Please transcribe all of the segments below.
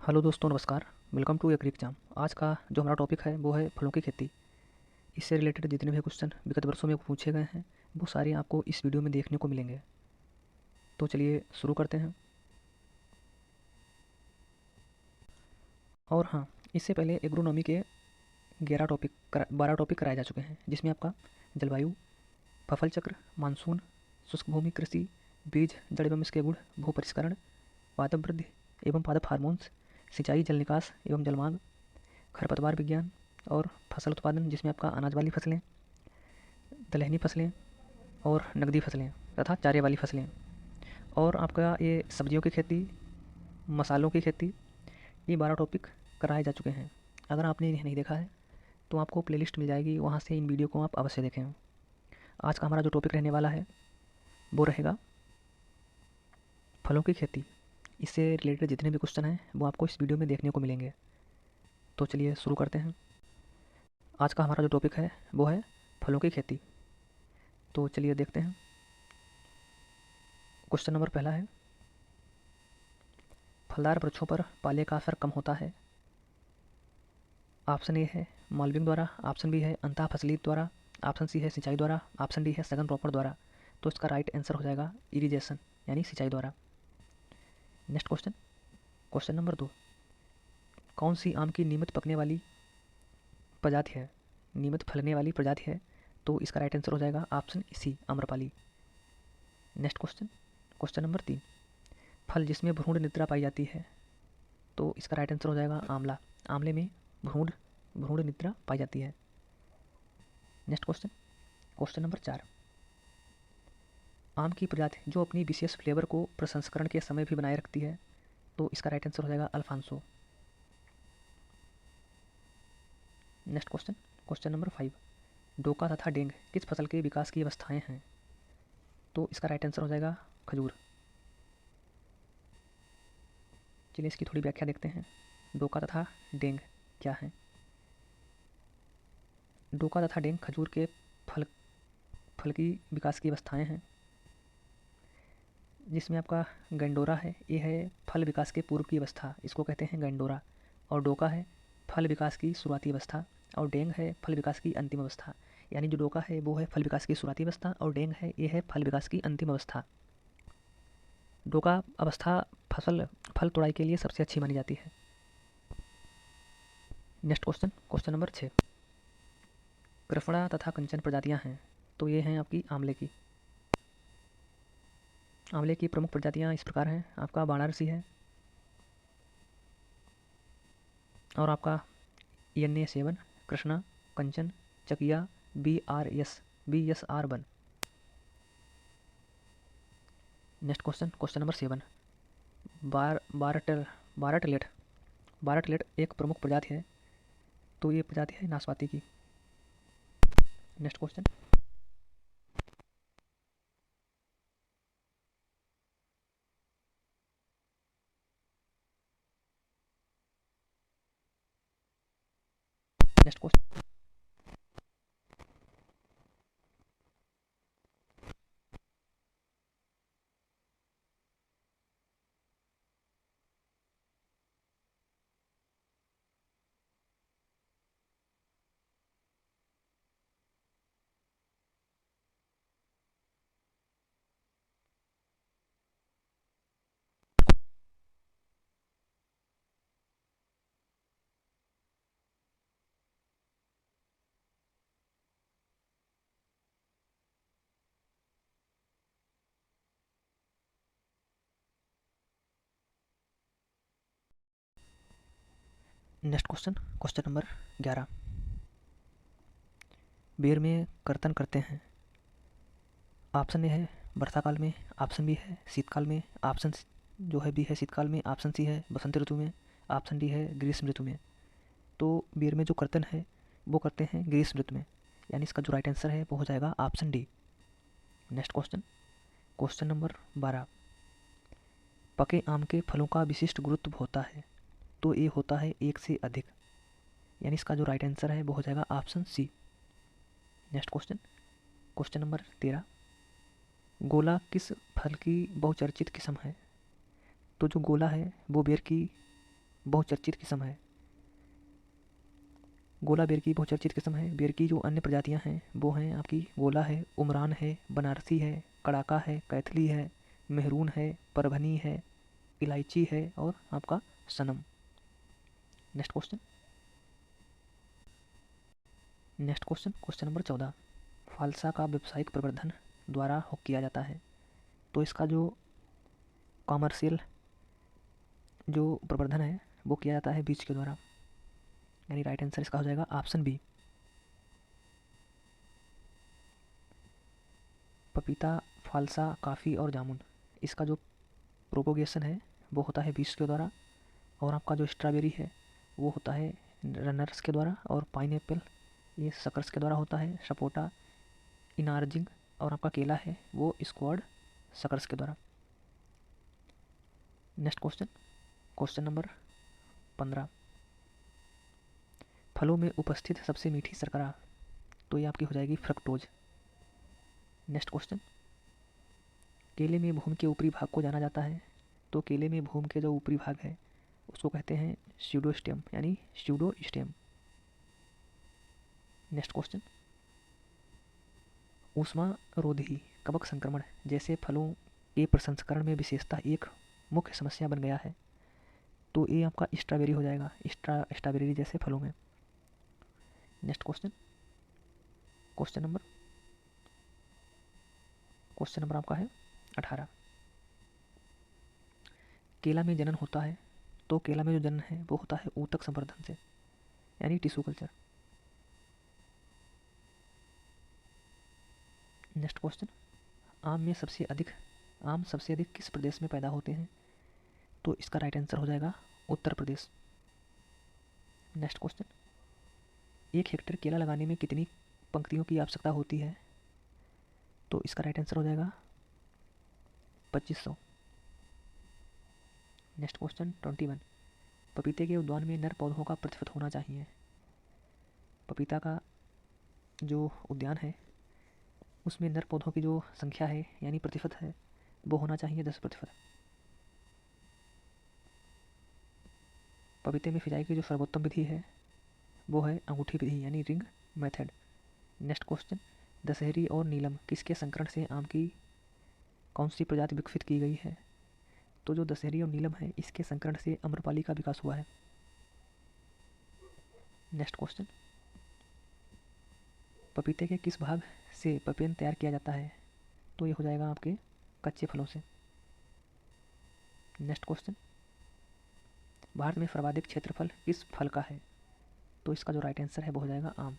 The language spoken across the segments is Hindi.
हेलो दोस्तों, नमस्कार। Welcome to agri exam. आज का जो हमारा टॉपिक है वो है फलों की खेती। इससे रिलेटेड जितने भी क्वेश्चन विगत वर्षों में पूछे गए हैं वो सारे आपको इस वीडियो में देखने को मिलेंगे। तो चलिए शुरू करते हैं। और हाँ, इससे पहले एग्रोनॉमी के 12 टॉपिक कराए जा चुके हैं, जिसमें आपका जलवायु, फसल चक्र, मानसून, शुष्क भूमि कृषि, बीज जड़ एवं इसके गुण, भू परिष्करण, पादप वृद्धि एवं पादप हार्मोन्स, सिंचाई, जल निकास एवं जलमार्ग, खरपतवार विज्ञान और फसल उत्पादन, जिसमें आपका अनाज वाली फसलें, दलहनी फसलें और नकदी फसलें तथा चारे वाली फसलें, और आपका ये सब्जियों की खेती, मसालों की खेती, ये 12 टॉपिक कराए जा चुके हैं। अगर आपने इन्हें नहीं देखा है तो आपको प्लेलिस्ट मिल जाएगी, वहाँ से इन वीडियो को आप अवश्य देखें। आज का हमारा जो टॉपिक रहने वाला है वो रहेगा फलों की खेती। इससे रिलेटेड जितने भी क्वेश्चन हैं वो आपको इस वीडियो में देखने को मिलेंगे। तो चलिए शुरू करते हैं। आज का हमारा जो टॉपिक है वो है फलों की खेती। तो चलिए देखते हैं। क्वेश्चन नंबर पहला है, फलदार वृक्षों पर पाले का असर कम होता है। ऑप्शन ए है माल्विंग द्वारा, ऑप्शन बी है अंतः फसली द्वारा, ऑप्शन सी है सिंचाई द्वारा, ऑप्शन डी है सघन रोपण द्वारा। तो इसका राइट आंसर हो जाएगा इरिगेशन, यानी सिंचाई द्वारा। नेक्स्ट क्वेश्चन, क्वेश्चन नंबर 2, कौन सी आम की नियमित पकने वाली प्रजाति है, नियमित फलने वाली प्रजाति है? तो इसका राइट आंसर हो जाएगा option C, Amrapali. Next question, question number 3, फल जिसमें भ्रूण निद्रा पाई जाती है। तो इसका राइट आंसर हो जाएगा आंवला। आंवले में भ्रूण भ्रूण निद्रा पाई जाती है। नेक्स्ट क्वेश्चन, क्वेश्चन नंबर 4, आम की प्रजाति जो अपनी विशेष फ्लेवर को प्रसंस्करण के समय भी बनाए रखती है। तो इसका राइट आंसर हो जाएगा alphonso. Next question, question number 5, डोका तथा डेंग किस फसल के विकास की अवस्थाएं हैं? तो इसका राइट आंसर हो जाएगा खजूर। चलिए इसकी थोड़ी व्याख्या देखते हैं। डोका तथा डेंग क्या है? डोका तथा डेंग खजूर के फल फल की विकास की अवस्थाएं हैं, जिसमें आपका गंडोरा है, ये है फल विकास के पूर्व की अवस्था, इसको कहते हैं गंडोरा। और डोका है फल विकास की शुरुआती अवस्था, और डेंग है फल विकास की अंतिम अवस्था। यानी जो डोका है वो है फल विकास की शुरुआती अवस्था, और डेंग है ये है फल विकास की अंतिम अवस्था। डोका अवस्था फल तोड़ाई के लिए सबसे अच्छी मानी जाती है। Next question, question number 6, Krishna तथा कंचन प्रजातियां हैं। तो ये हैं आपकी आंवले की। आंवले की प्रमुख प्रजातियां इस प्रकार हैं, आपका वाराणसी है, और आपका ENA7, Krishna, Kanchan, Chakiya, BRS 1। Next question, question number 7, बार बारटल बारटलेट बारटलेट एक प्रमुख प्रजाति है। तो ये प्रजाति है नाशपाती की। Next question, next question, next question, question number 11, बेर में कर्तन करते हैं। ऑप्शन ए है वर्षाकाल में, ऑप्शन बी है शीतकाल में, ऑप्शन जो है बी है शीतकाल में, ऑप्शन सी है बसंत ऋतु में, ऑप्शन डी है ग्रीष्म ऋतु में। तो बेर में जो कर्तन है वो करते हैं ग्रीष्म ऋतु में, यानी इसका जो राइट आंसर है वो हो जाएगा option D. Next question, question number 12, पके आम के फलों का विशिष्ट गुरुत्व होता है। तो ये होता है एक से अधिक, यानी इसका जो राइट आंसर है वो हो जाएगा option C. Next question, question number 13, गोला किस फल की बहुचर्चित किस्म है? तो जो गोला है वो बेर की बहुचर्चित किस्म है। गोला बेर की बहुचर्चित किस्म है। बेर की जो अन्य प्रजातियां हैं वो हैं आपकी गोला है, उमरान है, बनारसी है, कड़ाका है, कैथली है, मेहरून है, परभनी है, इलायची है और आपका सनम। Next question. Question number 14। फालसा का व्यावसायिक प्रवर्धन द्वारा किया जाता है। तो इसका जो कॉमर्शियल जो प्रवर्धन है वो किया जाता है बीज के द्वारा, यानी राइट आंसर इसका हो जाएगा ऑप्शन बी। पपीता, फालसा, काफ़ी और जामुन, इसका जो प्रोपोगेशन है वो होता है बीज के द्वारा। और आपका जो स्ट्रॉबेरी है वो होता है रनर्स के द्वारा। और पाइनएप्पल ये सकर्स के द्वारा होता है। सपोटा इनार्जिंग और आपका केला है वो स्क्वाड सकर्स के द्वारा। Next question. Question number 15। फलों में उपस्थित सबसे मीठी शर्करा, तो ये आपकी हो जाएगी फ्रक्टोज। Next question. केले में भूम के ऊपरी भाग को जाना जाता है। तो केले में भूम के जो ऊपरी भाग है उसको कहते हैं स्यूडोस्टेम, यानी स्यूडोस्टेम। Next question. ऊष्मारोधी कवक संक्रमण जैसे फलों के प्रसंस्करण में विशेषता एक मुख्य समस्या बन गया है। तो ये आपका स्ट्रॉबेरी हो जाएगा, स्ट्रॉबेरी जैसे फलों में। Next question. क्वेश्चन नंबर आपका है 18। केला में जनन होता है। तो केला में जो जनन है वो होता है ऊतक संवर्धन से, यानी टिश्यू कल्चर। Next question. आम सबसे अधिक किस प्रदेश में पैदा होते हैं? तो इसका राइट आंसर हो जाएगा Uttar Pradesh. Next question. 1 hectare केला लगाने में कितनी पंक्तियों की आवश्यकता होती है? तो इसका राइट आंसर हो जाएगा 2500। Next question 21। पपीते के उद्यान में नर पौधों का प्रतिशत होना चाहिए। पपीता का जो उद्यान है उसमें नर पौधों की जो संख्या है यानी प्रतिशत है वो होना चाहिए 10%। पपीते में सिंचाई की जो सर्वोत्तम विधि है वो है अंगूठी विधि, यानी ring method. Next question. Dasheri और नीलम किसके संकरण से आम की कौन सी प्रजाति विकसित की गई है? तो जो दशहरी और नीलम है इसके संकरण से अम्रपाली का विकास हुआ है। Next question. पपीते के किस भाग से पपियन तैयार किया जाता है? तो ये हो जाएगा आपके कच्चे फलों से। Next question. भारत में सर्वाधिक क्षेत्रफल किस फल का है? तो इसका जो राइट आंसर है वो हो जाएगा आम।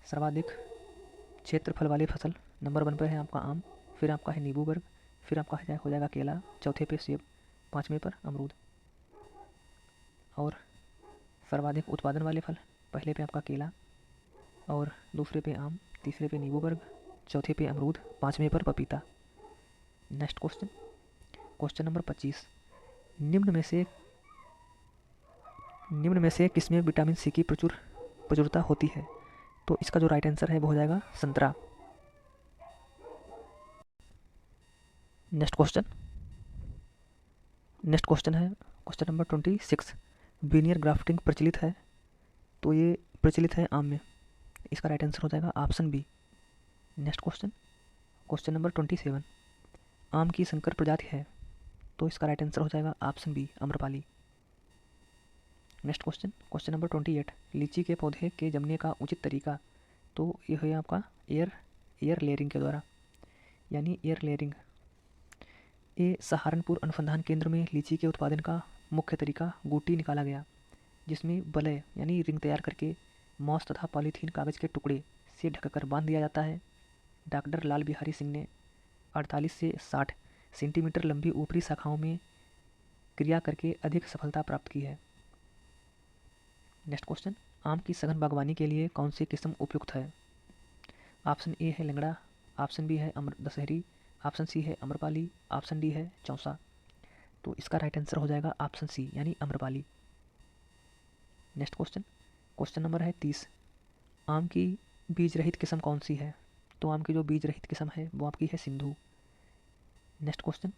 सर्वाधिक क्षेत्रफल वाली फसल नंबर 1 पर है आपका आम, फिर आपका है नींबू वर्ग, फिर आपका हो जाएगा केला, चौथे पे सेब, 5वें पर अमरूद। और सर्वाधिक उत्पादन वाले फल पहले पे आपका केला और दूसरे पे आम, तीसरे पे नींबू वर्ग, चौथे पे अमरूद, 5वें पर पपीता। Next question. Question number 25। निम्न में से किसमें विटामिन सी की प्रचुरता होती है? तो इसका जो राइट आंसर है वो हो जाएगा संतरा। नेक्स्ट क्वेश्चन है क्वेश्चन नंबर 26। वीनियर ग्राफ्टिंग प्रचलित है। तो ये प्रचलित है आम में, इसका राइट आंसर हो जाएगा option B. Next question number 27। आम की संकर प्रजाति है। तो इसका राइट आंसर हो जाएगा option B Amrapali. Next question number 28। लीची के पौधे के जमने का उचित तरीका, तो ये है आपका एयर लेयरिंग के द्वारा, यानी एयर लेयरिंग। ये सहारनपुर अनुसंधान केंद्र में लीची के उत्पादन का मुख्य तरीका गुटी निकाला गया, जिसमें वलय यानी रिंग तैयार करके मॉस तथा पॉलीथीन कागज के टुकड़े से ढककर बांध दिया जाता है। डॉक्टर लाल बिहारी सिंह ने 48 से 60 सेंटीमीटर लंबी ऊपरी शाखाओं में क्रिया करके अधिक सफलता प्राप्त की है। Next question. आम की सघन बागवानी के लिए कौन सी किस्म उपयुक्त है? ऑप्शन ए है लंगड़ा, ऑप्शन बी है दशहरी, ऑप्शन सी है अम्रपाली, ऑप्शन डी है चौसा। तो इसका राइट आंसर हो जाएगा ऑप्शन सी, यानी अम्रपाली। नेक्स्ट क्वेश्चन नंबर है 30। आम की बीज रहित किस्म कौन सी है? तो आम की जो बीज रहित किस्म है वो आपकी है सिंधु। नेक्स्ट क्वेश्चन,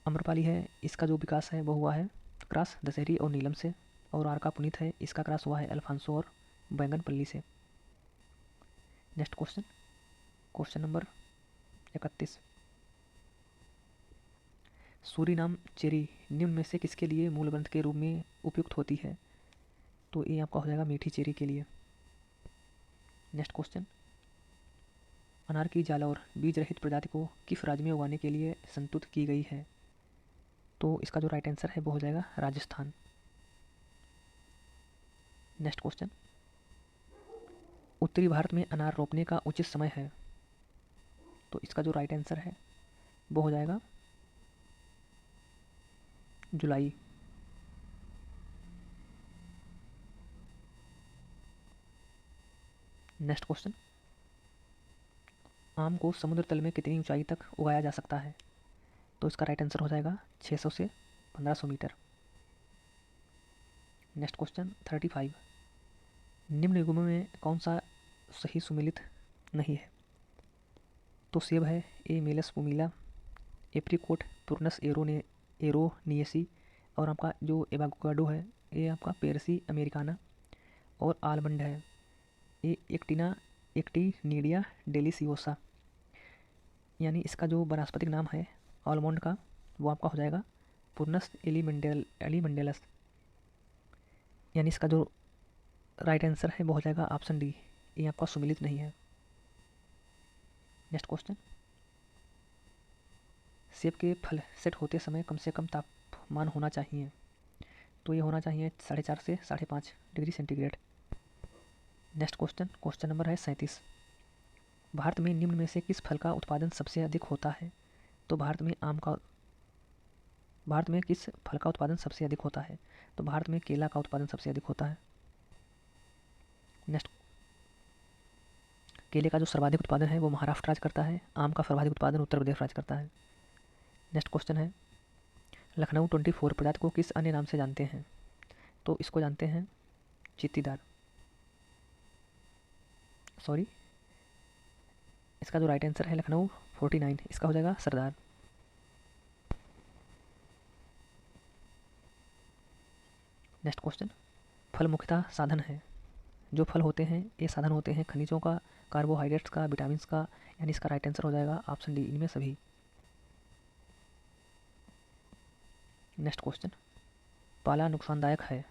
अम्रपाली है, इसका जो विकास है वो हुआ है क्रॉस दशहरी और नीलम से। और आर का पुनीत है, इसका क्रॉस हुआ है अल्फांसो और बैंगनपल्ली से। Next question, question number 31, Suriname cherry निम्न में से किसके लिए मूल ग्रंथ के रूप में उपयुक्त होती है? तो ये आपका हो जाएगा मीठी चेरी के लिए। नेक्स्ट क्वेश्चन, अनार की जालौर बीज रहित प्रजाति को किस राज्य में उगाने के लिए संतुलित की गई है? तो इसका जो राइट आंसर है वो हो जाएगा राजस्थान। नेक्स्ट क्वेश्चन, उत्तरी भारत में अनार रोपने का उचित समय है? तो इसका जो राइट आंसर है वो हो जाएगा जुलाई। नेक्स्ट क्वेश्चन, आम को समुद्र तल में कितनी ऊंचाई तक उगाया जा सकता है? तो इसका राइट आंसर हो जाएगा 600 से 1500 मीटर। नेक्स्ट क्वेश्चन 35, निम्न युग्मों में कौन सा सही सुमेलित नहीं है? तो सेब है, ए मेलस पुमिला, एप्रिकोट पुरनस एरोनियसी, और आपका जो एवाकाडो है ये आपका पेरसी अमेरिकाना, और आलमंड है ये एक्टिनिडिया डेलिसियोसा। यानी इसका जो वनस्पतिक नाम है आलमंड का वो आपका हो जाएगा पुरनस एलिमेंडेलस। यानी इसका जो राइट आंसर है वो हो जाएगा ऑप्शन डी, ये आपका सुमेलित नहीं है। नेक्स्ट क्वेश्चन, सेब के फल सेट होते समय कम से कम तापमान होना चाहिए? तो ये होना चाहिए 4.5 से 5.5 degree centigrade. Next question, question number है 37, भारत में निम्न में से किस फल का उत्पादन सबसे अधिक होता है? तो भारत में किस फल का उत्पादन सबसे अधिक होता है? तो भारत में केला का उत्पादन सबसे अधिक होता है। नेक्स्ट, केले का जो सर्वाधिक उत्पादन है वो महाराष्ट्र राज्य करता है। आम का सर्वाधिक उत्पादन उत्तर प्रदेश राज्य करता है। नेक्स्ट क्वेश्चन है, लखनऊ 24 प्रजाति को किस अन्य नाम से जानते हैं? तो इसको जानते हैं चित्तीदार, सॉरी इसका जो राइट आंसर है लखनऊ 49, इसका हो जाएगा सरदार। नेक्स्ट क्वेश्चन, फल मुख्यतः साधन है, जो फल होते हैं ये साधन होते हैं खनिजों का, कार्बोहाइड्रेट्स का, विटामिन का, यानी इसका राइट आंसर हो जाएगा ऑप्शन डी, इनमें सभी। नेक्स्ट क्वेश्चन, पाला नुकसानदायक है?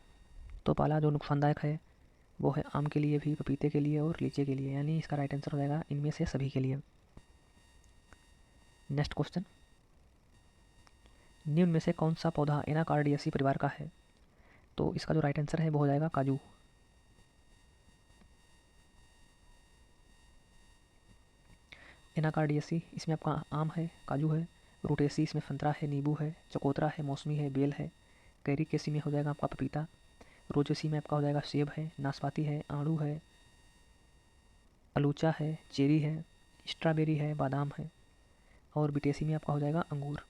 तो पाला जो नुकसानदायक है वो है आम के लिए भी, पपीते के लिए और लीची के लिए, यानी इसका राइट आंसर हो जाएगा इनमें से सभी के लिए। नेक्स्ट क्वेश्चन, निम्न में से कौन सा पौधा एनाकार्डियेसी परिवार का है? तो इसका जो राइट आंसर है वो हो जाएगा काजू। एनाकार्डियेसी इसमें आपका आम है, काजू है, रूटेसी इसमें संतरा है, नींबू है, चकोतरा है, मौसमी है, बेल है, कैरिकेसी में हो जाएगा आपका पपीता, रोजेसी में आपका हो जाएगा सेब है, नाशपाती है, आड़ू है, अलूचा है, चेरी है, स्ट्रॉबेरी है, बादाम है, और बिटेसी में आपका हो जाएगा अंगूर।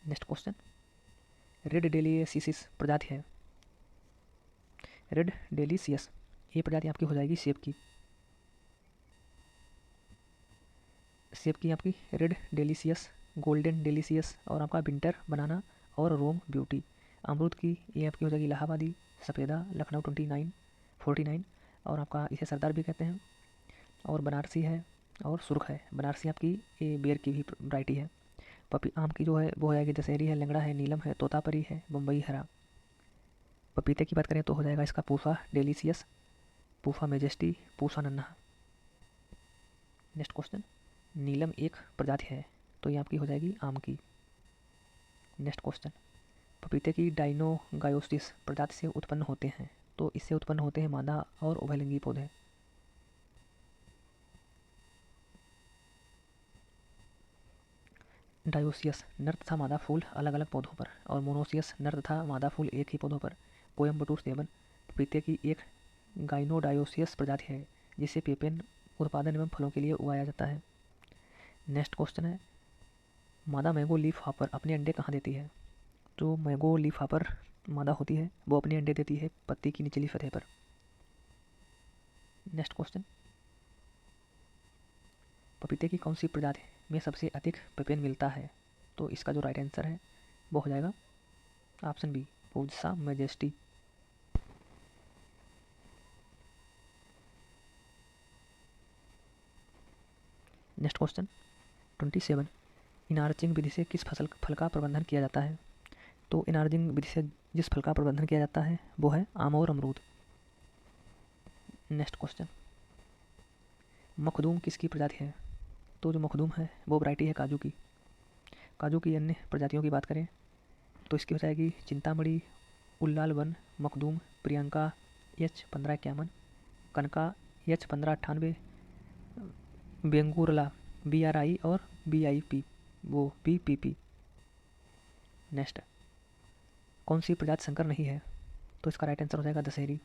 नेक्स्ट क्वेश्चन, रेड डेलिसियस प्रजाति है, रेड डेलिसियस ये प्रजाति आपकी हो जाएगी सेब की आपकी रेड डेलिसियस, गोल्डन डेलिसियस, और आपका विंटर बनाना, और रोम ब्यूटी। अमरूद की ये आपकी हो जाएगी इलाहाबादी, सफ़ेदा, लखनऊ 49, और आपका इसे सरदार भी कहते हैं, और बनारसी है, और सुर्ख है। बनारसी आपकी ये बेर की भी वैरायटी है। आम की जो है वो हो जाएगी दशहरी है, लंगड़ा है, नीलम है, तोतापरी है, बम्बई हरा। पपीते की बात करें तो हो जाएगा इसका पूफा डेलिसियस, पूफा मेजेस्टी, पूसा नन्हा। नेक्स्ट क्वेश्चन, नीलम एक प्रजाति है, तो ये आपकी हो जाएगी आम की। नेक्स्ट क्वेश्चन, पपीते की डाइनोगायोसिस प्रजाति से उत्पन्न होते हैं, तो इससे उत्पन्न होते हैं मादा और उभयलिंगी पौधे। डायोसियस नर तथा मादा फूल अलग अलग पौधों पर, और मोनोसियस नर तथा मादा फूल एक ही पौधों पर। कोयम्बटूर सेवन पपीते की एक गाइनोडायोसियस प्रजाति है, जिसे पेपेन उत्पादन एवं फलों के लिए उगाया जाता है। नेक्स्ट क्वेश्चन है, मादा मैंगो लीफ हॉपर अपने अंडे कहाँ देती है? जो मैंगो लीफ हॉपर मादा होती है वो अपने अंडे देती है पत्ती की निचली सतह पर। नेक्स्ट क्वेश्चन, पपीते की कौन सी प्रजाति में सबसे अधिक पेपेन मिलता है? तो इसका जो राइट आंसर है वो हो जाएगा option B, Pusa majesty. Next question 27, inarching विधि से किस फल का प्रबंधन किया जाता है? तो इनार्चिंग विधि से जिस फल का प्रबंधन किया जाता है वो है आम और अमरूद। नेक्स्ट क्वेश्चन, मखदूम किसकी प्रजाति है? तो जो मखदूम है वो वैरायटी है काजू की। काजू की अन्य प्रजातियों की बात करें तो इसकी हो जाएगी चिंतामणि, उल्लाल वन, मखदूम, प्रियंका H1551, कनका H1598, बेंगुरला BRI और BIP वो PPP। नेक्स्ट, कौन सी प्रजाति संकर नहीं है? तो इसका राइट आंसर हो जाएगा दशहरी।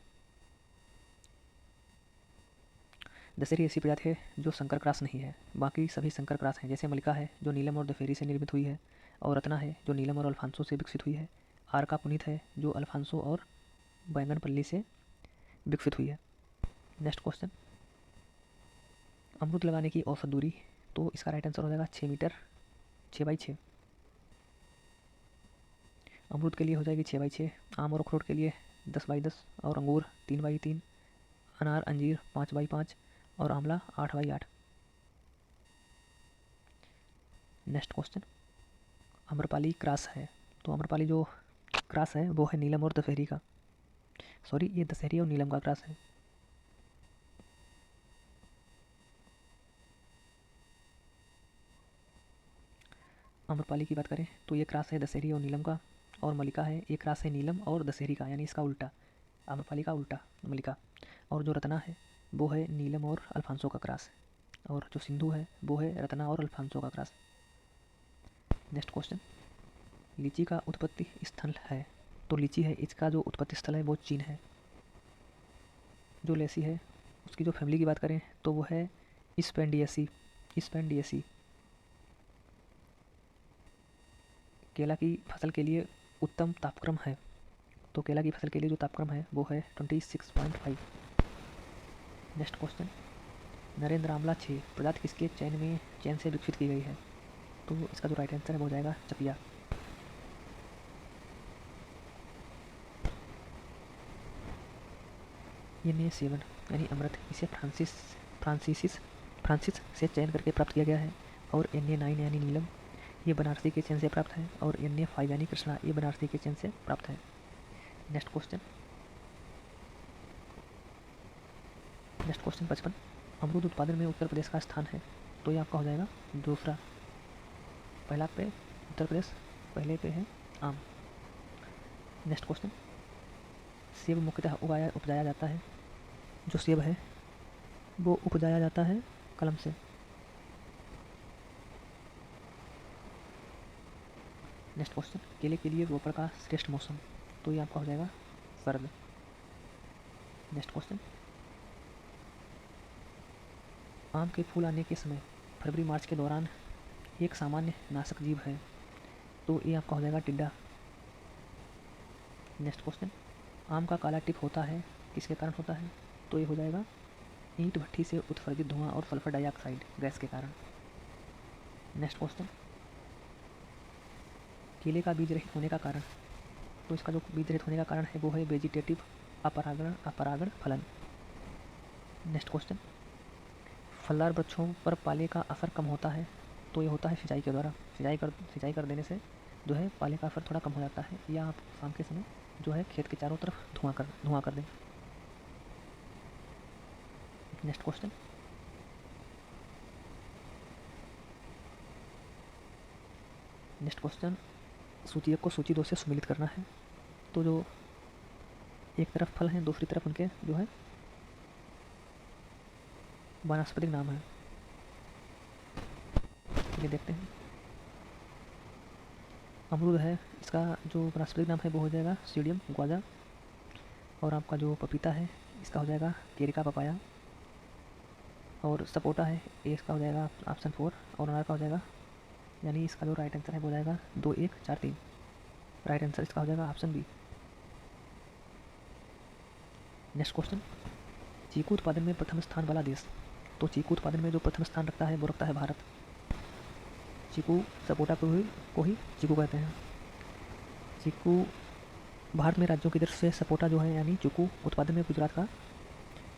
दशहरी ऐसी प्रजाति है जो संकर क्रॉस नहीं है, बाकी सभी संकर क्रॉस हैं। जैसे मलिका है जो नीलम और दफेरी से निर्मित हुई है, और रत्ना है जो नीलम और अल्फांसो से विकसित हुई है, आरका पुनीत है जो अल्फांसो और बैंगनपल्ली से विकसित हुई है। नेक्स्ट क्वेश्चन, अमरूद लगाने की औसत दूरी? तो इसका राइट आंसर हो जाएगा 6 मीटर 6x6। अमरूद के लिए हो जाएगी 6x6, आम और अखरोट के लिए 10x10, और अंगूर 3x3, अनार अंजीर 5x5 और आंवला 8x8। Next question, Amrapali cross है, तो अम्रपाली जो क्रॉस है वो है नीलम और दशहरी का, सॉरी ये दशहरी और नीलम का क्रॉस है। अम्रपाली की बात करें तो ये क्रॉस है दशहरी और नीलम का, और मलिका है ये क्रॉस है नीलम और दशहरी का, यानी इसका उल्टा, आम्रपाली का उल्टा मलिका। और जो रत्ना है वो है नीलम और अल्फांसो का क्रॉस, और जो सिंधु है वो है रत्ना और अल्फांसो का क्रॉस। नेक्स्ट क्वेश्चन, लीची का उत्पत्ति स्थल है? तो लीची है इसका जो उत्पत्ति स्थल है वो चीन है। जो लेसी है उसकी जो फैमिली की बात करें तो वो है स्पेंडियसी। स्पेंडियसी। केला की फसल के लिए उत्तम तापक्रम है? तो केला की फसल के लिए जो तापक्रम है वो है 26.5। नेक्स्ट क्वेश्चन, नरेंद्र आमला 6 प्रजाति किसके चयन से विकसित की गई है? तो इसका जो राइट आंसर है वो हो जाएगा चपिया। Na7 यानी अमृत, इसे फ्रांसिस से चयन करके प्राप्त किया गया है। और Na9 यानी नीलम, ये बनारसी के चयन से प्राप्त है। और Na5 यानी कृष्णा, ये बनारसी के चयन से प्राप्त है। नेक्स्ट क्वेश्चन 55, अमरूद उत्पादन में उत्तर प्रदेश का स्थान है? तो ये आपका हो जाएगा दूसरा। पहला पे उत्तर प्रदेश, पहले पे है आम। नेक्स्ट क्वेश्चन, सेब मुख्यतः उपजाया जाता है? जो सेब है वो उपजाया जाता है कलम से। नेक्स्ट क्वेश्चन, केले के लिए रोपड़ का श्रेष्ठ मौसम? तो ये आपका हो जाएगा शरद। नेक्स्ट क्वेश्चन, आम के फूल आने के समय फरवरी मार्च के दौरान एक सामान्य नाशक जीव है? तो ये आपका हो जाएगा टिड्डा। नेक्स्ट क्वेश्चन, आम का काला टिप होता है किसके कारण होता है? तो ये हो जाएगा ईंट भट्ठी से उत्सर्जित धुआं और सल्फर डाइऑक्साइड गैस के कारण। नेक्स्ट क्वेश्चन, केले का बीज रहित होने का कारण? तो इसका जो बीज रहित होने का कारण है वो है वेजिटेटिव अपरागण फलन। नेक्स्ट क्वेश्चन, फलदार वृक्षों पर पाले का असर कम होता है? तो ये होता है सिंचाई के द्वारा। सिंचाई कर देने से जो है पाले का असर थोड़ा कम हो जाता है, या आप शाम के समय जो है खेत के चारों तरफ धुआं कर दें। नेक्स्ट क्वेश्चन, सूची 1 को सूची 2 से सम्मिलित करना है। तो जो एक तरफ फल हैं दूसरी तरफ उनके जो है वानस्पतिक नाम है। चलिए देखते हैं। अमरूद है, इसका जो वानस्पतिक नाम है वो हो जाएगा सीडियम ग्वाजा। और आपका जो पपीता है इसका हो जाएगा केरिका पपाया। और सपोटा है ये इसका हो जाएगा ऑप्शन 4। और अनार का हो जाएगा, यानी इसका जो राइट आंसर है वो हो जाएगा 2 1 4 3। राइट आंसर इसका हो जाएगा ऑप्शन बी। नेक्स्ट क्वेश्चन, चीकू उत्पादन में प्रथम स्थान वाला देश, तो चीकू उत्पादन में जो प्रथम स्थान रखता है वो रखता है भारत। चीकू सपोटा को ही चीकू कहते हैं। चीकू भारत में राज्यों की दृष्टि से सपोटा जो है यानी चीकू उत्पादन में गुजरात का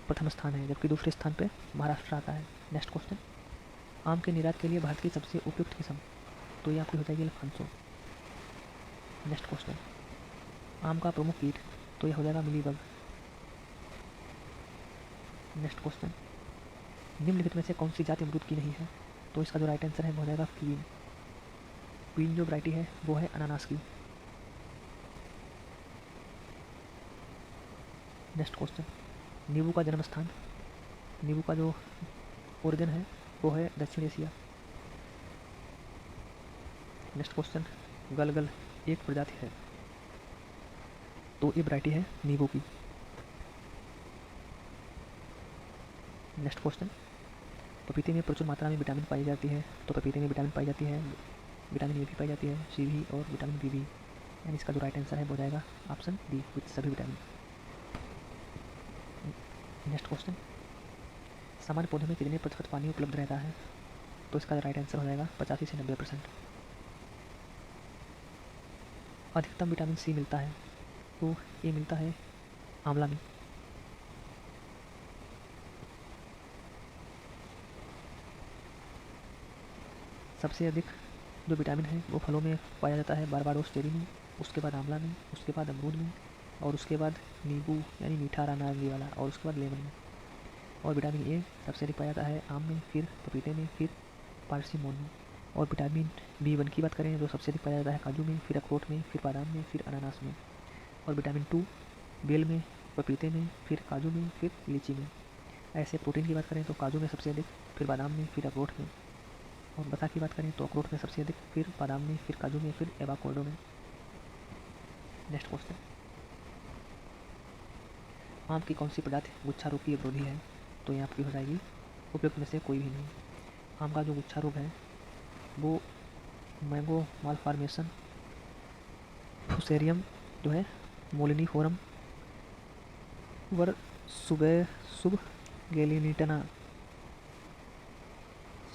प्रथम स्थान है, जबकि दूसरे स्थान पे महाराष्ट्र आता है। नेक्स्ट क्वेश्चन, आम के निर्यात के लिए भारत की सबसे उपयुक्त किस्म, तो ये आपकी हो जाएगी अल्फांसो। नेक्स्ट क्वेश्चन, आम का प्रमुख कीट, तो यह हो जाएगा मिलीबग। नेक्स्ट क्वेश्चन, निम्नलिखित में से कौन सी जाति अमरूद की नहीं है, तो इसका जो राइट आंसर है वो हो जाएगा क्वीन। क्वीन जो वैरायटी है वो है अनानास की। नेक्स्ट क्वेश्चन, नींबू का जन्म स्थान, नींबू का जो ओरिजिन है वो है दक्षिण एशिया। नेक्स्ट क्वेश्चन, गलगल एक प्रजाति है, तो ये वैरायटी है नींबू की। नेक्स्ट क्वेश्चन, पपीते में प्रचुर मात्रा में विटामिन पाई जाती है, तो पपीते में विटामिन पाई जाती है, विटामिन ए भी पाई जाती है, सी भी और विटामिन बी भी, यानी इसका जो राइट आंसर है वो जाएगा ऑप्शन डी विथ सभी विटामिन। नेक्स्ट क्वेश्चन, सामान्य पौधे में कितने प्रतिशत पानी उपलब्ध रहता है, तो इसका राइट आंसर हो जाएगा 85 से 90%। अधिकतम विटामिन सी मिलता है, तो ये मिलता है आंवला में। सबसे अधिक जो विटामिन है वो फलों में पाया जाता है, बारबाडोस चेरी में, उसके बाद आंवला में, उसके बाद अमरूद में, और उसके बाद नींबू यानी मीठा नारंगी वाला, और उसके बाद लेमन में। और विटामिन ए सबसे अधिक पाया जाता है आम में, फिर पपीते में, फिर पारसीमोन में। और विटामिन B1 की बात करें जो सबसे अधिक पाया जाता है काजू में, फिर अखरोट में, फिर बादाम में, फिर अनानास में। और विटामिन 2 बेल में, पपीते में, फिर काजू में, फिर लीची में। ऐसे प्रोटीन की बात करें तो काजू में सबसे अधिक, फिर बादाम में, फिर अखरोट में। और वसा की बात करें तो अखरोट में सबसे अधिक, फिर बादाम में, फिर काजू में, फिर एवाकाडो में। नेक्स्ट क्वेश्चन, आम की कौन सी प्रजाति गुच्छा रोग की विरोधी है, तो ये आपकी हो जाएगी उपयुक्त में से कोई भी नहीं। आम का जो गुच्छा रोग है वो मैंगो मालफॉर्मेशन फुसेरियम जो है, मोलिनीफोरम वर सुबह सुब गैलिनिटना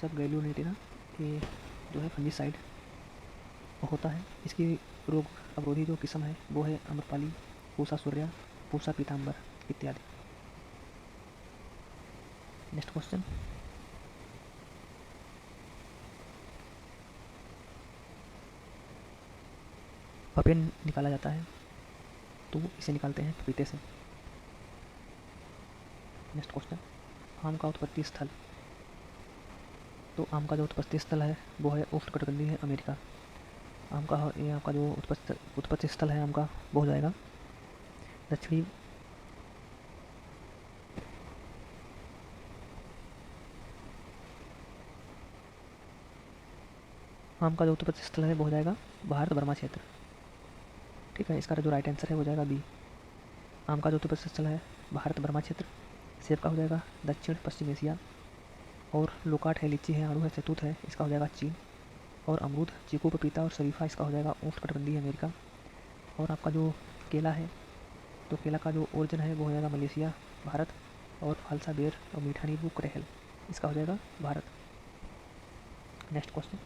सब गैलुनिटिना ये जो है फंजीसाइड होता है। इसकी रोग अवरोधी जो किस्म है वो है अम्रपाली, पूसा सूर्या, पूसा पीताम्बर इत्यादि। नेक्स्ट क्वेश्चन, पपेन निकाला जाता है, तो इसे निकालते हैं पपीते से। नेक्स्ट क्वेश्चन, आम का उत्पत्ति स्थल, तो आम का जो उत्पत्ति स्थल है वो है उष्णकटिबंधीय है अमेरिका। आम का ये आपका जो उत्पत्ति स्थल है आम का वो हो जाएगा दक्षिणी आम का जो उत्पत्ति स्थल है वो हो जाएगा भारत बर्मा क्षेत्र। ठीक है, इसका जो राइट आंसर है वो जाएगा बी। आम का जो उत्पत्ति स्थल है भारत बर्मा क्षेत्र। सेब का हो जाएगा दक्षिण पश्चिम एशिया। और लोकाट है, लीची है, आड़ू है, शहतूत है, इसका हो जाएगा चीन। और अमरूद, चीकू, पपीता और शरीफा इसका हो जाएगा उष्णकटिबंधीय अमेरिका। और आपका जो केला है तो केला का जो ओरिजिन है वो हो जाएगा मलेशिया, भारत। और फालसा बेर और मीठा नींबू कटहल इसका हो जाएगा भारत। नेक्स्ट क्वेश्चन,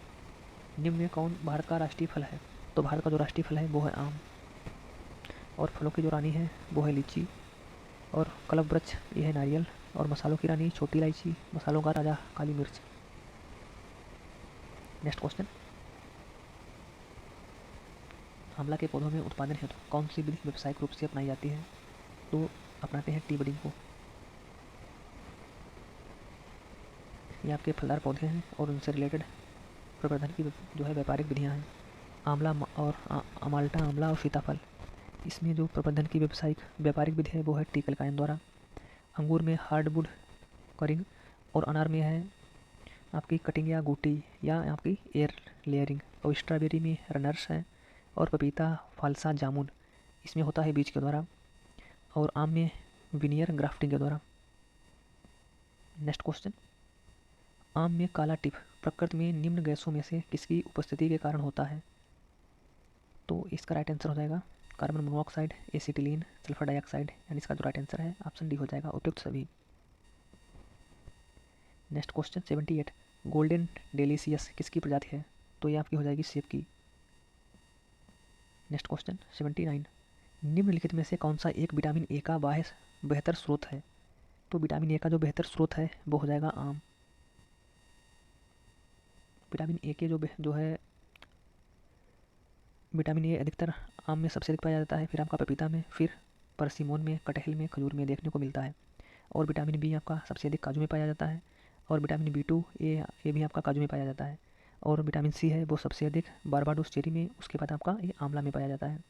निम्न में कौन भारत का राष्ट्रीय फल है, तो भारत का जो राष्ट्रीय फल है वो है आम। और फलों की जो रानी है वो है लीची। और कलप वृक्ष ये है नारियल। और मसालों की रानी छोटी इलायची, मसालों का राजा काली मिर्च। नेक्स्ट क्वेश्चन, आंवला के पौधों में उत्पादन हेतु कौन सी विधि व्यावसायिक रूप से अपनाई जाती है, तो अपनाते हैं टी बडिंग को। ये आपके फलदार पौधे हैं और उनसे रिलेटेड प्रवर्धन की जो है व्यापारिक विधियाँ हैं। आंवला और अमाल्टा आंवला और सीताफल, इसमें जो प्रबंधन की व्यापारिक विधि है वो है टी कलकायन द्वारा। अंगूर में हार्डवुड करिंग। और अनार में है आपकी कटिंग या गूटी या आपकी एयर लेयरिंग। और स्ट्रॉबेरी में रनर्स है। और पपीता फालसा जामुन इसमें होता है बीज के द्वारा। और आम में विनियर ग्राफ्टिंग के द्वारा। नेक्स्ट क्वेश्चन, आम में काला टिप प्रकृति में निम्न गैसों में से किसकी उपस्थिति के कारण होता है, तो इसका राइट आंसर हो जाएगा carbon monoxide, acetylene, sulphur dioxide, यानी इसका जो राइट आंसर है ऑप्शन डी हो जाएगा उपयुक्त सभी। नेक्स्ट क्वेश्चन 78, गोल्डन डेलिशियस किसकी प्रजाति है? तो ये आपकी हो जाएगी सेब की। नेक्स्ट क्वेश्चन 79, निम्नलिखित में से कौन सा एक विटामिन ए का बेहतर स्रोत है? तो विटामिन ए का जो बेहतर स्रोत है वो हो जाएगा आम। विटामिन ए के जो है विटामिन ए अधिकतर आम में सबसे अधिक पाया जाता है, फिर आपका पपीता में, फिर परसिमोन में, कटहल में, खजूर में देखने को मिलता है। और विटामिन बी आपका सबसे अधिक काजू में पाया जाता है, और विटामिन B2 ये भी आपका काजू में पाया जाता है। और विटामिन सी है वो सबसे अधिक बारबाडोस चेरी में, उसके बाद आपका ये आंवला में पाया जाता है।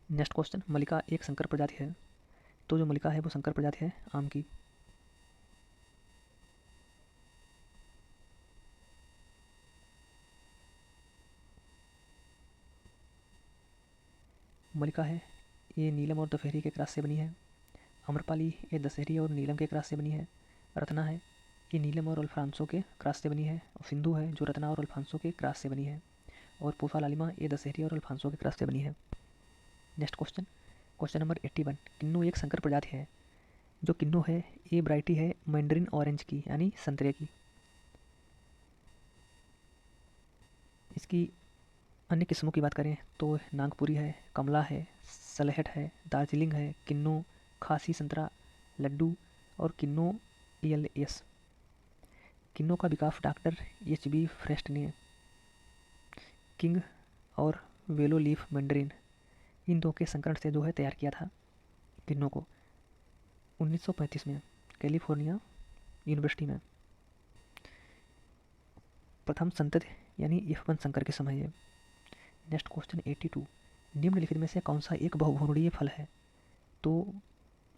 नेक्स्ट क्वेश्चन, मलिका एक संकर प्रजाति है। तो जो मलिका है वो संकर प्रजाति है आम की। मलिका है ये नीलम और दशहरी के क्रॉस से बनी है। अम्रपाली ये दशहरी और नीलम के क्रॉस से बनी है। रत्ना है ये नीलम और अल्फांसो के क्रॉस से बनी है। और सिंधु है जो रत्ना और अल्फांसो के क्रॉस से बनी है। और पूफा लालिमा ये दशहरी और अल्फांसो के क्रॉस से बनी है। नेक्स्ट क्वेश्चन, क्वेश्चन नंबर 81, किन्नू एक संकर प्रजाति है। जो किन्नू है ये वैरायटी है मैंडरिन ऑरेंज की, यानी संतरे की। इसकी अन्य किस्मों की बात करें तो नागपुरी है, कमला है, सलहट है, दार्जिलिंग है, किन्नू, खासी संतरा, लड्डू और किन्नू ELS। किन्नू का विकास डॉक्टर HB फ्रेस्ट ने किंग और वेलो लीफ मैंडरिन इन दो के संकरण से जो है तैयार किया था किन्नू को 1935 में कैलिफोर्निया यूनिवर्सिटी में। प्रथम संतति यानी F1 संकर के समय है। नेक्स्ट क्वेश्चन 82, निम्नलिखित में से कौन सा एक बहुभुरुणीय फल है? तो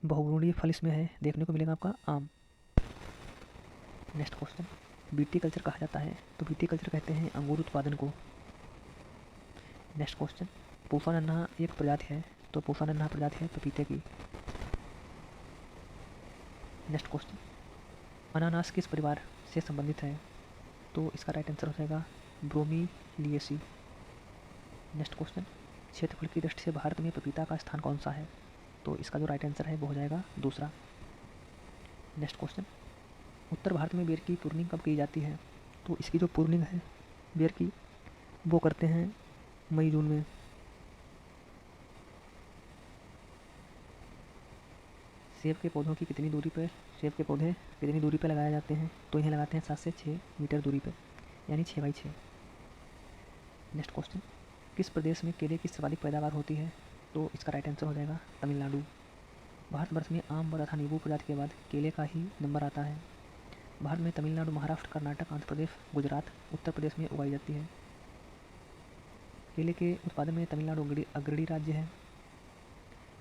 बहुभुरुणीय फल इसमें है देखने को मिलेगा आपका आम। नेक्स्ट क्वेश्चन, विटीकल्चर कहा जाता है। तो विटीकल्चर कहते हैं अंगूर उत्पादन को। नेक्स्ट क्वेश्चन, पूफा नन्हा एक प्रजाति है। तो पूफा नन्हा प्रजाति है पपीते की। नेक्स्ट क्वेश्चन, अनानास किस परिवार से संबंधित है? तो इसका राइट आंसर हो जाएगा ब्रोमीलिएसी। नेक्स्ट क्वेश्चन, क्षेत्रफल की दृष्टि से भारत में पपीता का स्थान कौन सा है? तो इसका जो राइट आंसर है वो हो जाएगा दूसरा। नेक्स्ट क्वेश्चन, उत्तर भारत में बेर की प्रूनिंग कब की जाती है? तो इसकी जो प्रूनिंग है बेर की वो करते हैं मई जून में। सेब के पौधों की कितनी दूरी पर सेब के पौधे कितनी दूरी पर लगाए जाते हैं? तो इन्हें लगाते हैं 7 से 6 मीटर दूरी पर, यानी 6x6। नेक्स्ट क्वेश्चन, किस प्रदेश में केले की सर्वाधिक पैदावार होती है? तो इसका राइट आंसर हो जाएगा तमिलनाडु। भारतवर्ष में आम तथा नींबू प्रजाति के बाद केले का ही नंबर आता है। भारत में तमिलनाडु, महाराष्ट्र, कर्नाटक, आंध्र प्रदेश, गुजरात, उत्तर प्रदेश में उगाई जाती है। केले के उत्पादन में तमिलनाडु अग्रणी राज्य है,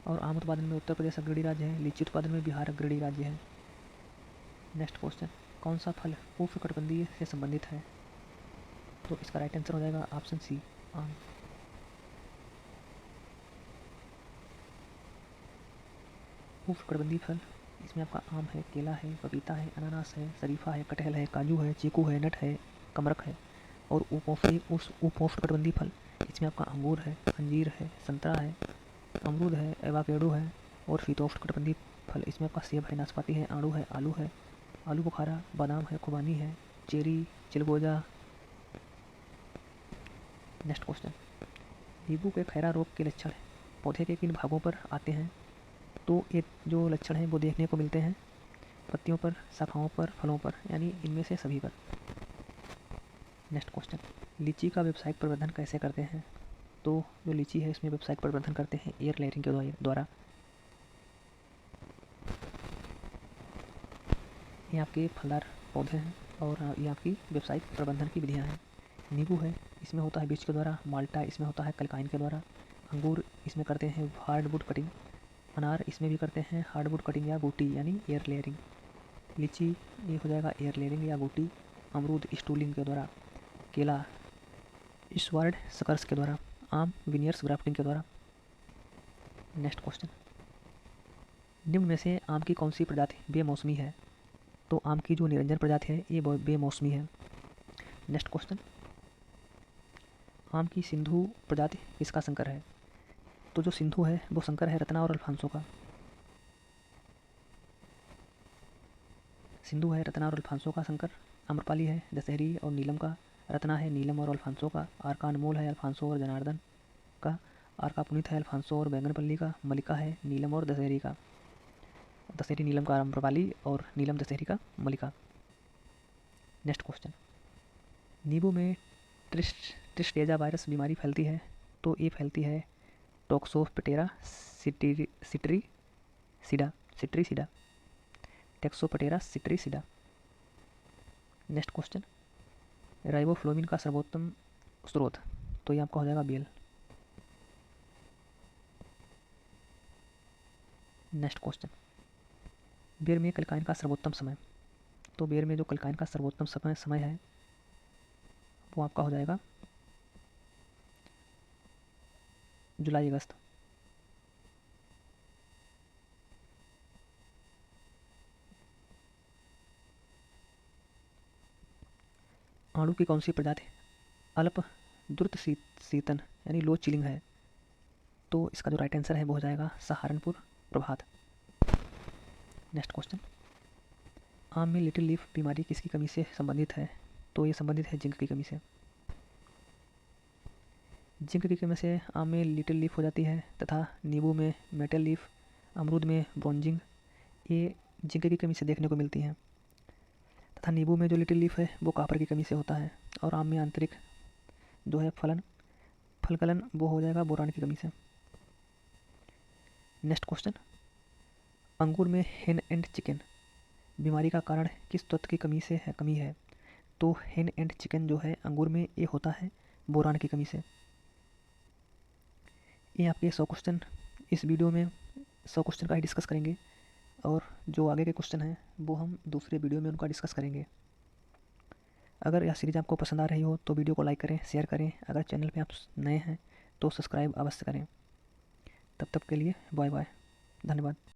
और आम उत्पादन में उत्तर प्रदेश अग्रणी राज्य है। लीची उत्पादन में बिहार अग्रणी राज्य है। नेक्स्ट क्वेश्चन, कौन सा फल उष्णकटिबंधीय से संबंधित है? तो इसका राइट आंसर हो जाएगा ऑप्शन सी, आम। उष्णकटिबंधीय फल इसमें आपका आम है, केला है, पपीता है, अनानास है, शरीफा है, कटहल है, काजू है, चीकू है, नट है, कमरक है। और उपोष्णकटिबंधीय फल इसमें आपका अंगूर है, अंजीर है, संतरा है, अमरूद है, एवोकाडो है। और शीतोष्णकटिबंधीय फल इसमें आपका सेब है, नाशपाती है, आड़ू है, आलू बुखारा, बादाम है, खुबानी है, चेरी, चिलगोजा। नेक्स्ट क्वेश्चन, नींबू के खैरा रोग के लक्षण पौधे के किन भागों पर आते हैं? तो ये जो लक्षण हैं वो देखने को मिलते हैं पत्तियों पर, शाखाओं पर, फलों पर, यानी इनमें से सभी पर। नेक्स्ट क्वेश्चन, लीची का व्यावसायिक प्रबंधन कैसे करते हैं? तो जो लीची है इसमें व्यावसायिक प्रबंधन करते हैं एयर लेयरिंग के द्वारा। ये आपके फलदार पौधे हैं और ये आपकी व्यावसायिक प्रबंधन की विधियाँ हैं। नींबू है इसमें होता है बीज के द्वारा, माल्टा इसमें होता है कलकाइन के द्वारा, अंगूर इसमें करते हैं हार्डवुड कटिंग, अनार इसमें भी करते हैं हार्डवुड कटिंग या गोटी यानी एयर लेयरिंग, लीची ये हो जाएगा एयर लेयरिंग या गोटी, अमरूद स्टूलिंग के द्वारा, केला स्वर्ड सकर्स के द्वारा, आम विनियर्स ग्राफ्टिंग के द्वारा। नेक्स्ट क्वेश्चन, निम्न में से आम की कौन सी प्रजाति बेमौसमी है? तो आम की जो निरंजन प्रजाति है ये बेमौसमी है। नेक्स्ट क्वेश्चन, आम की सिंधु प्रजाति किसका संकर है? तो जो सिंधु है वो संकर है रत्ना और अल्फांसो का। सिंधु है रत्ना और अल्फांसो का संकर। आम्रपाली है दशहरी और नीलम का। रत्ना है नीलम और अल्फांसो का। आर का अनमोल है अल्फांसो और जनार्दन का। आर का पुनीत है अल्फांसो और बैंगनपल्ली का। मलिका है नीलम और दशहरी का। दशहरी नीलम का आम्रपाली और नीलम दशहरी का मलिका। नेक्स्ट क्वेश्चन, नींबू में ट्रिस्टेजा वायरस बीमारी फैलती है तो ये फैलती है टोक्सोप्टेरा सिट्रीसिडा टेक्सोप्टेरा सिट्रीसिडा। नेक्स्ट क्वेश्चन, राइबोफ्लोविन का सर्वोत्तम स्रोत, तो ये आपका हो जाएगा बेल। नेक्स्ट क्वेश्चन, बेर में कलिकायन का सर्वोत्तम समय, तो बेर में जो कलिकायन का सर्वोत्तम समय है वो आपका हो जाएगा जुलाई अगस्त। आड़ू की कौन सी प्रजाति अल्प द्रुत शीतन यानी लो चिलिंग है? तो इसका जो राइट आंसर है वो हो जाएगा सहारनपुर प्रभात। नेक्स्ट क्वेश्चन, आम में लिटिल लीफ बीमारी किसकी कमी से संबंधित है? तो ये संबंधित है जिंक की कमी से। जिंक की कमी से आम में लिटिल लीफ हो जाती है तथा नींबू में मेटल लीफ, अमरूद में ब्रोंजिंग, ये जिंक की कमी से देखने को मिलती हैं तथा नींबू में जो लिटिल लीफ है वो कॉपर की कमी से होता है। और आम में आंतरिक जो है फलकलन वो हो जाएगा बोरान की कमी से। नेक्स्ट क्वेश्चन, अंगूर में हेन एंड चिकन बीमारी का कारण किस तत्व की कमी है? तो हेन एंड चिकन जो है अंगूर में ये होता है बोरान की कमी से। ये आपके 100 क्वेश्चन इस वीडियो में 100 क्वेश्चन का ही डिस्कस करेंगे और जो आगे के क्वेश्चन हैं वो हम दूसरे वीडियो में उनका डिस्कस करेंगे। अगर यह सीरीज़ आपको पसंद आ रही हो तो वीडियो को लाइक करें, शेयर करें। अगर चैनल पे आप नए हैं तो सब्सक्राइब अवश्य करें। तब तक के लिए बाय बाय, धन्यवाद।